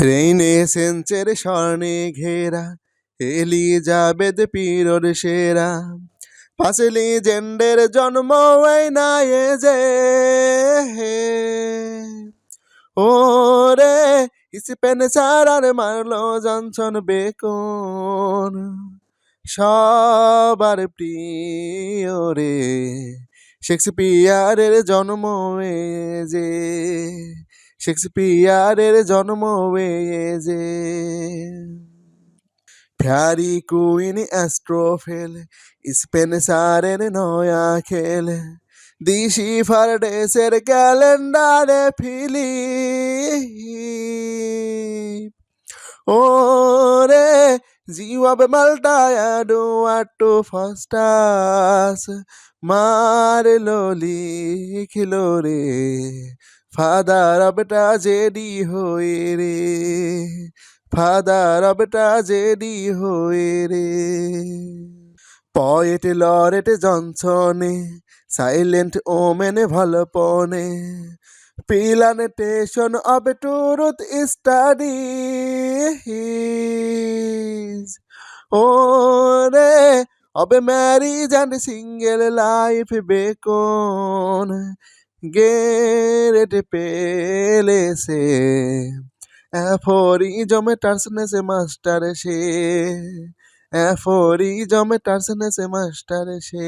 রেইনেসেন্সের স্বর্ণে ঘেরা এলিজাবেথ পিরোর সেরা পাঁচ লিজেন্ডের জন্ম এই না এ যে ওরে স্পেন্সার আর মার্লো জনসন বেকন সবার প্রিয় রে শেক্সপিয়ারের জন্ম এ যে শেক্সপিয়ারের জন্ম এ যে ফ্যারি কুইন অ্যাস্ট্রোফেল স্পেন্সারের নয়া খেল দিশি ফারডেসের ক্যালেন্ডারে ফিলিপ ওরে জিওয়াবে মাল্টায়া ডুয়াটু ফাস্টাস মারলো লিখিলো রে ফাদার অব ট্রাজেডি হয়ে রে ফাদার অব ট্রাজেডি হয়ে রে পয়েট লরেট জনসনে সাইলেন্ট ওমেনে ভালপনে প্লানেটেশন অব ট্রুথ স্টাডিজ ওরে অবে marriage and single life Bacon গেরেট পেলেসে অ্যাফোরিজমে টার্সনেসে মাস্টার সে অ্যাফোরিজমে টার্সনেসে মাস্টার সে